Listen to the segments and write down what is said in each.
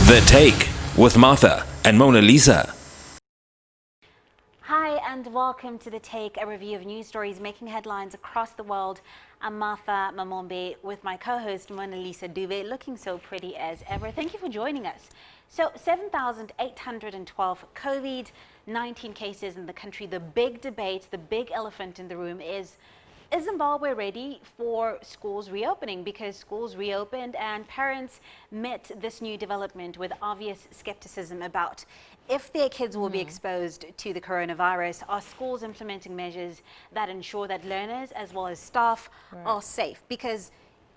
The Take with Martha and Mona Lisa. Hi and welcome to The Take, a review of news stories making headlines across the world. I'm Martha Mamombe with my co-host Mona Lisa Dube, looking so pretty as ever. Thank you for joining us. So 7,812 COVID-19 cases in the country. The big debate, the big elephant in the room is Zimbabwe ready for schools reopening? Because schools reopened and parents met this new development with obvious skepticism about if their kids will be exposed to the coronavirus. Are schools implementing measures that ensure that learners as well as staff are safe? Because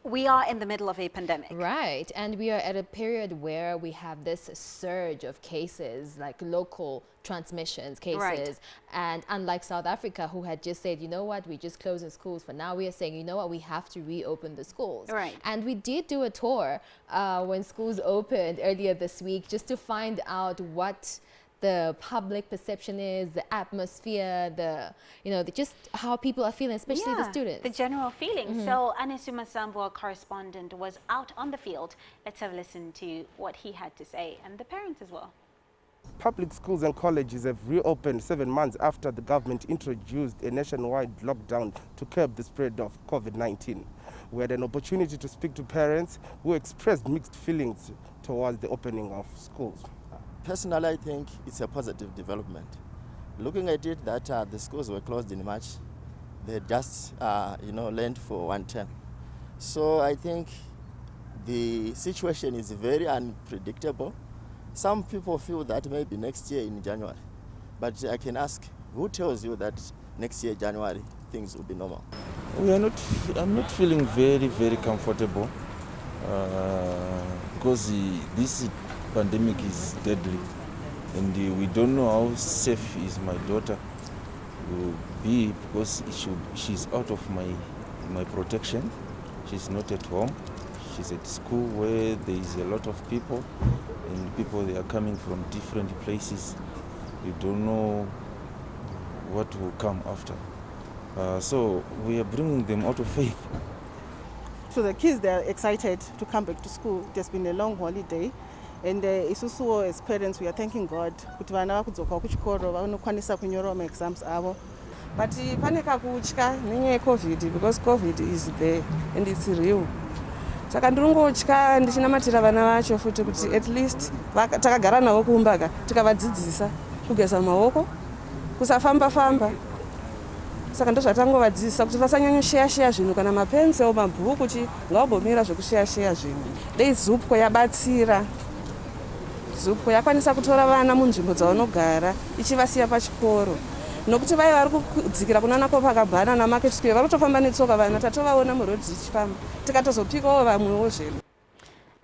we are in the middle of a pandemic. Right, and we are at a period where we have this surge of cases, like local transmissions cases. And unlike South Africa, who had just said, you know what, we just closing schools for now, we are saying, you know what, we have to reopen the schools. And we did do a tour when schools opened earlier this week, just to find out what the public perception is, the atmosphere, just how people are feeling, especially the students. The general feeling. So Anisuma Sambo, our correspondent, was out on the field. Let's have a listen to what he had to say, and the parents as well. Public schools and colleges have reopened 7 months after the government introduced a nationwide lockdown to curb the spread of COVID-19. We had an opportunity to speak to parents who expressed mixed feelings towards the opening of schools. Personally, I think it's a positive development. Looking at it, that the schools were closed in March, they just learned for one term. So I think the situation is very unpredictable. Some people feel that maybe next year in January, but I can ask, who tells you that next year January things will be normal? I'm not feeling very, very comfortable because this pandemic is deadly, and we don't know how safe is my daughter will be, because she's out of my protection. She's not at home. She's at school where there is a lot of people, and people, they are coming from different places. You don't know what will come after. So we are bringing them out of faith. So the kids, they are excited to come back to school. It has been a long holiday. And isusu as parents, we are thanking God kuti vana vakudzoka kuchikoro vanokwanisa kunyora exams avo. But pane kakutya nenyaya yeCovid, because COVID is there and it's real. Saka ndinongotya ndichinamatira vana vacho futi kuti at least takagara navo kumba tikavadzidzisa kugeza maoko, kusafamba famba. Saka ndozvatangovadzidzisa kuti vasanyanyosheya zvinhu kana mapensi o mabhuku kuti ngavambomira zvekusheya zvinhu. Dei zupko yabatsira. Zupko yakwanisa kutora vana munzvimbo dzavanogara ichivasiya pachikoro. Nokuti vai vari kudzikira kunanako pakabhana namarket square varotofamba netsoka vana tatovaona murodhi ichifamba tikatozopikawo vamwewo zvino.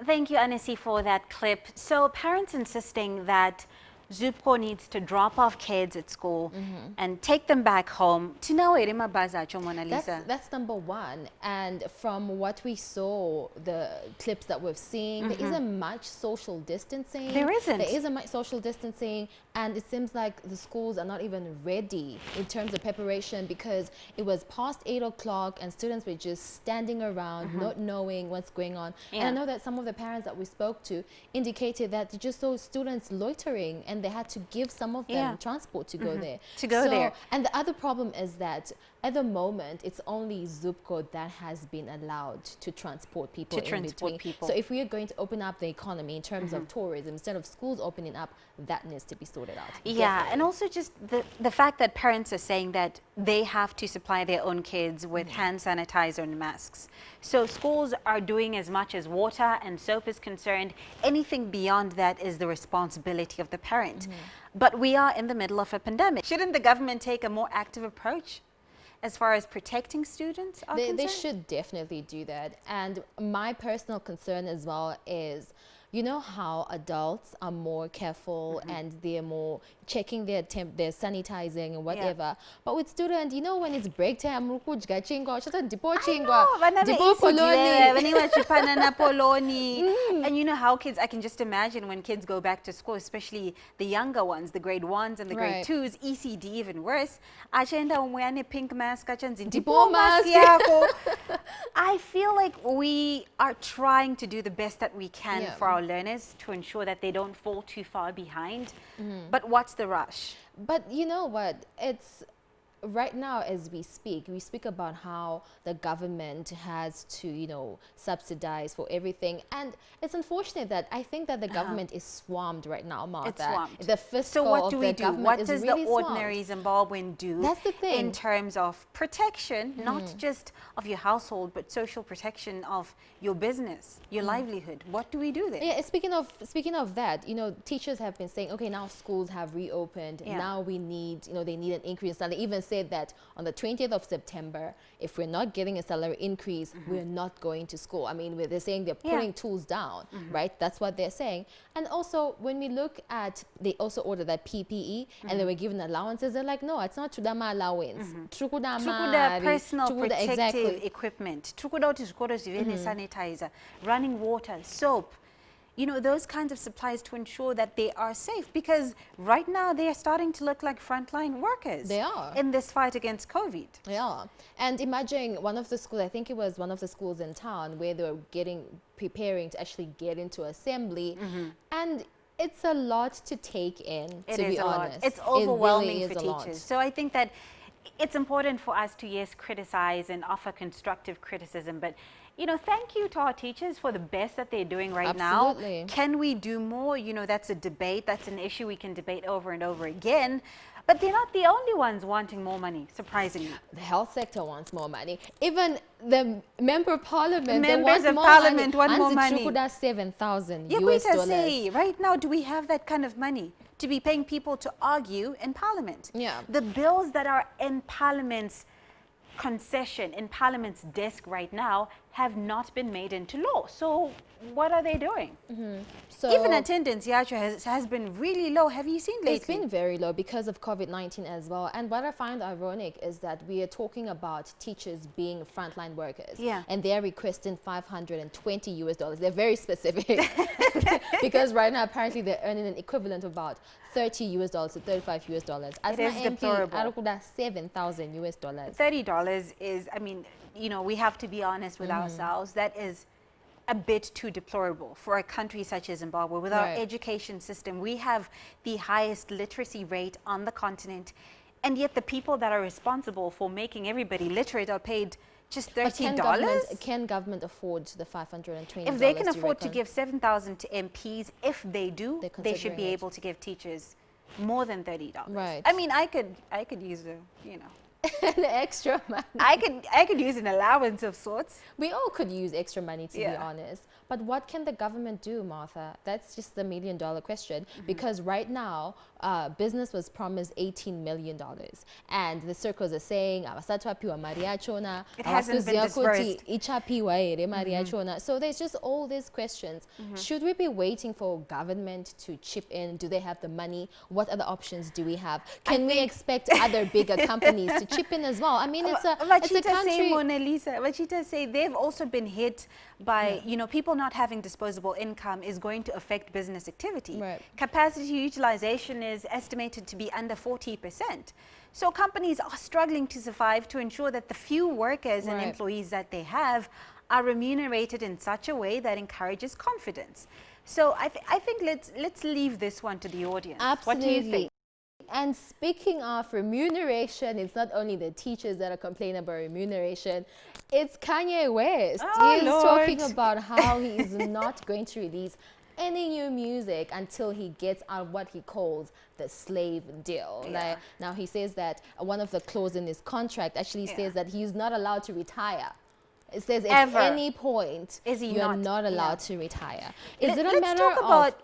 Thank you, Anisi, for that clip. So parents insisting that Zupko needs to drop off kids at school and take them back home. That's number one. And from what we saw, the clips that we've seen, there isn't much social distancing. There isn't much social distancing, and it seems like the schools are not even ready in terms of preparation, because it was past 8 o'clock and students were just standing around, not knowing what's going on. And I know that some of the parents that we spoke to indicated that they just saw students loitering, and they had to give some of them transport to go there. there. And the other problem is that at the moment, it's only Zupko that has been allowed to transport people in between. So if we are going to open up the economy in terms of tourism, instead of schools opening up, that needs to be sorted out. Yeah, and also just the fact that parents are saying that they have to supply their own kids with hand sanitizer and masks. So schools are doing as much as water and soap is concerned. Anything beyond that is the responsibility of the parent. But we are in the middle of a pandemic. Shouldn't the government take a more active approach as far as protecting students are concerned? They should definitely do that. And my personal concern as well is, you know how adults are more careful and they're more checking their sanitizing and whatever. But with students, you know, when it's break time, and you know how kids, I can just imagine when kids go back to school, especially the younger ones, the grade 1s and the grade 2s, ECD even worse. Pink mask, I feel like we are trying to do the best that we can for our learners to ensure that they don't fall too far behind. But what's the rush? But you know what? It's right now as we speak about how the government has to, you know, subsidize for everything. And it's unfortunate that I think that the government is swamped right now, Martha. It's swamped. The fiscal So what of do the we do? government What is does really the ordinary Zimbabwean do That's the thing. in terms of protection, not just of your household, but social protection of your business, your livelihood? What do we do there? Yeah, speaking of that, you know, teachers have been saying, okay, now schools have reopened. Yeah. Now we need, you know, they need an increase. And they even said that on the 20th of September, if we're not getting a salary increase, we're not going to school. I mean, they're saying they're putting tools down, right? That's what they're saying. And also, when we look at, they also ordered that PPE and they were given allowances. They're like, no, it's not Chudama allowance. Trukuda personal Trukuda, protective equipment. Trukuda uti zvikoro zvive nesanitizer, running water, soap. You know, those kinds of supplies to ensure that they are safe, because right now they are starting to look like frontline workers. They are. In this fight against COVID. Yeah. And imagine one of the schools, I think it was one of the schools in town where they were preparing to actually get into assembly. And it's a lot to take in, to be honest. It's overwhelming it really for is a lot. teachers. So I think that it's important for us to, yes, criticize and offer constructive criticism, but you know, thank you to our teachers for the best that they're doing right Absolutely. now. Can we do more? You know, that's a debate. That's an issue we can debate over and over again. But they're not the only ones wanting more money, surprisingly. The health sector wants more money. Even the member of parliament, Members they of want parliament more money. want more money. Trukuda 7,000 Yeah, US Kwita dollars. say, right now, do we have that kind of money to be paying people to argue in parliament? Yeah. The bills that are in parliament's concession, in parliament's desk right now, have not been made into law. So what are they doing? So Even attendance, Yacho, has been really low. Have you seen lately? it's been very low because of COVID-19 as well. And what I find ironic is that we are talking about teachers being frontline workers. Yeah. And they're requesting 520 US dollars. They're very specific because right now apparently they're earning an equivalent of about 30 US dollars to 35 US dollars. As It my is MP, deplorable. Arukuda 7,000 US dollars. $30 is, I mean, you know, we have to be honest with ourselves. That is a bit too deplorable for a country such as Zimbabwe. With our Right. education system, we have the highest literacy rate on the continent, and yet the people that are responsible for making everybody literate are paid just But $30. can government afford the 520? If they can afford to give 7,000 to MPs, if they do, They're they should be considering it. able to give teachers more than $30. Right. I mean, I could use a, you know, an extra money. I could use an allowance of sorts. We all could use extra money, to be Yeah. honest. But what can the government do, Martha? That's just the million-dollar question. Because right now, business was promised $18 million. And the circles are saying, It hasn't been dispersed. So there's just all these questions. Should we be waiting for government to chip in? Do they have the money? What other options do we have? Can we expect other bigger companies to chip in as well? I mean, it's a country. Mona Lisa, Vachita say they've also been hit by, you know, people not having disposable income is going to affect business activity. Right. Capacity utilization is estimated to be under 40%. So companies are struggling to survive to ensure that the few workers and Right. employees that they have are remunerated in such a way that encourages confidence. So I think let's leave this one to the audience. Absolutely. What do you think? And speaking of remuneration, it's not only the teachers that are complaining about remuneration, it's Kanye West. Oh, He's Lord. talking about how he is not going to release any new music until he gets out what he calls the slave deal. Yeah. Like, now he says that one of the clauses in his contract actually says that he's not allowed to retire. It says Ever. at any point Is he you're not? not allowed Yeah. to retire. Is it a Let's matter talk of about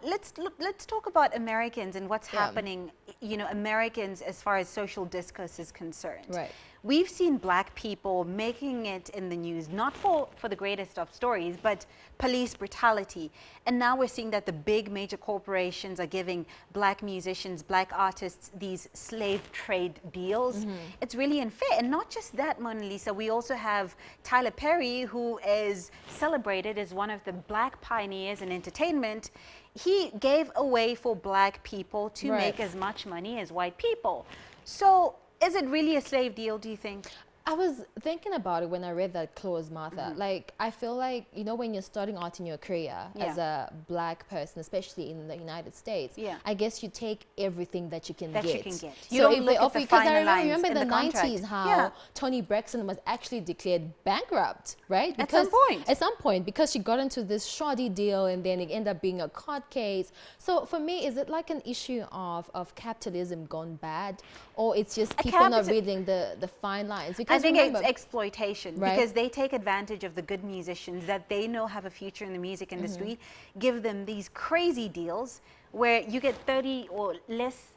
let's talk about Americans and what's Yeah. happening. You know, Americans as far as social discourse is concerned. Right. We've seen black people making it in the news, not for the greatest of stories, but police brutality. And now we're seeing that the big major corporations are giving black musicians, black artists, these slave trade deals. It's really unfair. And not just that, Mona Lisa, we also have Tyler Perry, who is celebrated as one of the black pioneers in entertainment. He gave a way for black people to Right. make as much money as white people. So is it really a slave deal, do you think? I was thinking about it when I read that clause, Martha. Like, I feel like, you know, when you're starting out in your career as a black person, especially in the United States, I guess you take everything that you can get. You so don't if look they at offer, the because I finer lines remember in the the contract. 90s how Toni Braxton was actually declared bankrupt, right? At some point. At some point, because she got into this shoddy deal and then it ended up being a court case. So for me, is it like an issue of capitalism gone bad, or it's just people not reading the fine lines? Because I think it's exploitation, right? Because they take advantage of the good musicians that they know have a future in the music industry, give them these crazy deals where you get 30 or less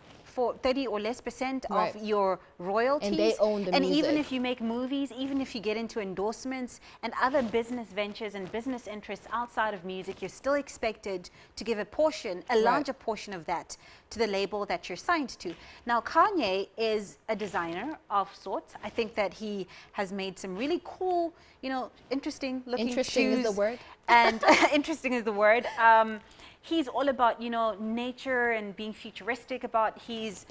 percent of your royalties, and they own the and music. even if you make movies, even if you get into endorsements and other business ventures and business interests outside of music, you're still expected to give a larger portion of that to the label that you're signed to. Now, Kanye is a designer of sorts. I think that he has made some really cool, you know, interesting looking shoes. Interesting is the word. And interesting is the word. He's all about, you know, nature and being futuristic about his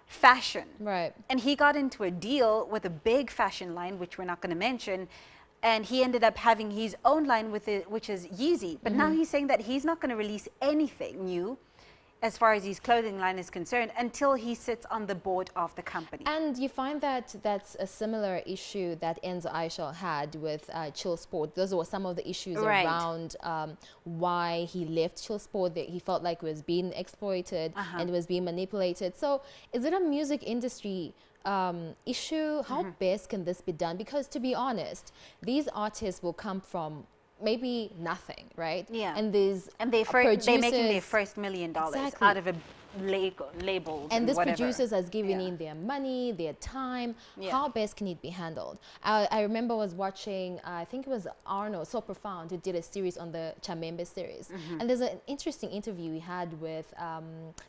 fashion. Right. And he got into a deal with a big fashion line, which we're not going to mention. And he ended up having his own line with it, which is Yeezy. But now he's saying that he's not going to release anything new as far as his clothing line is concerned until he sits on the board of the company. And you find that that's a similar issue that Enzo Aisha had with Chill Sport. Those were some of the issues around why he left Chill Sport, that he felt like it was being exploited and was being manipulated. So is it a music industry issue? How best can this be done? Because to be honest, these artists will come from maybe nothing, right? Yeah. And they're making their first $1 million out of a label. And these producers has given in their money, their time. How best can it be handled? I remember I was watching, I think it was Arno, So Profound, who did a series on the Chamembe series. And there's an interesting interview he had with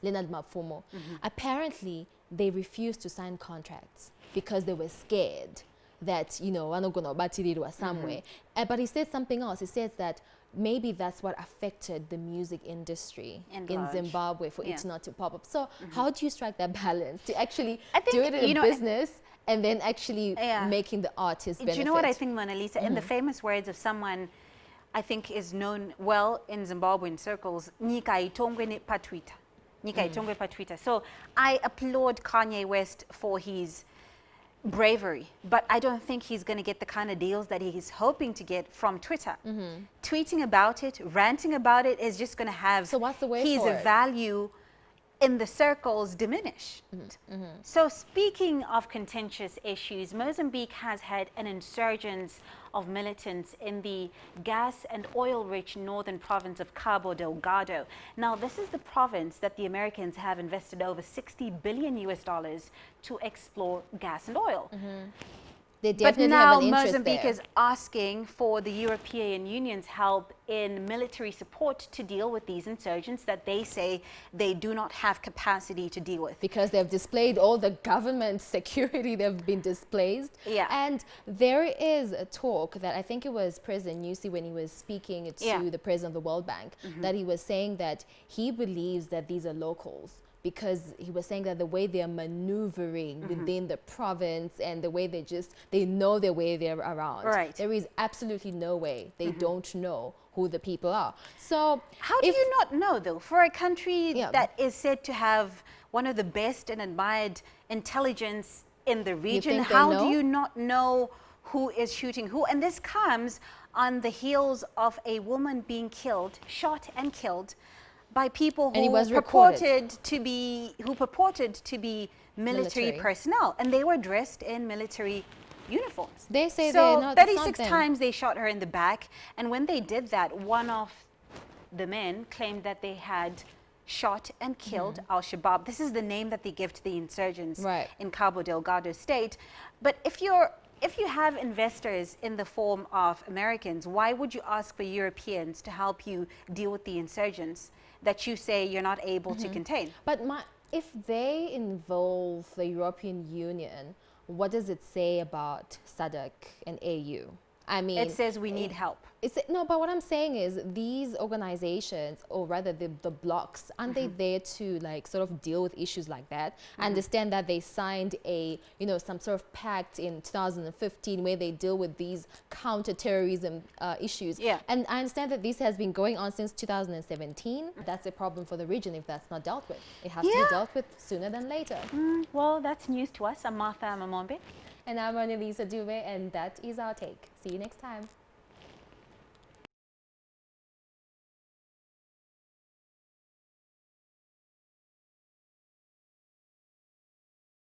Leonard Mapfumo. Apparently, they refused to sign contracts because they were scared that, you know, or somewhere. But he said something else. He says that maybe that's what affected the music industry in Zimbabwe for it not to pop up. So how do you strike that balance to actually do it in a business and then actually making the artist benefit? Do you know what I think, Mona Lisa? In the famous words of someone I think is known well in Zimbabwean circles, Nyika itongwe nepatwita. Nyika itongwe patwita. So I applaud Kanye West for his bravery, but I don't think he's going to get the kind of deals that he's hoping to get from Twitter. Tweeting about it, ranting about it is just going to have so what's the way his forward? Value in the circles diminish. So speaking of contentious issues, Mozambique has had an insurgence of militants in the gas and oil-rich northern province of Cabo Delgado. Now, this is the province that the Americans have invested over $60 billion to explore gas and oil. They definitely but now have an interest Mozambique there. is asking for the European Union's help in military support to deal with these insurgents that they say they do not have capacity to deal with. Because they've displayed all the government security, they've been displaced. Yeah. And there is a talk that I think it was President Nyusi when he was speaking to the president of the World Bank, that he was saying that he believes that these are locals, because he was saying that the way they're maneuvering within the province and the way they know their way they're around. Right. There is absolutely no way they don't know who the people are. So how do you not know, though, for a country that is said to have one of the best and admired intelligence in the region? How do you not know who is shooting who? And this comes on the heels of a woman being killed, shot and killed, by people who purported to be military personnel, and they were dressed in military uniforms. They say so they're not 36 times they shot her in the back, and when they did that, one of the men claimed that they had shot and killed Al-Shabaab. This is the name that they give to the insurgents in Cabo Delgado state. But if you have investors in the form of Americans, why would you ask for Europeans to help you deal with the insurgents that you say you're not able to contain? But if they involve the European Union, what does it say about SADC and AU? I mean, it says we need help. No, but what I'm saying is these organizations, or rather the blocks, aren't they there to like sort of deal with issues like that? I understand that they signed some sort of pact in 2015 where they deal with these counter-terrorism issues. Yeah. And I understand that this has been going on since 2017. That's a problem for the region if that's not dealt with. It has to be dealt with sooner than later. Well, that's news to us. I'm Martha Mamombe. And I'm Annalisa Dube, and that is our take. See you next time.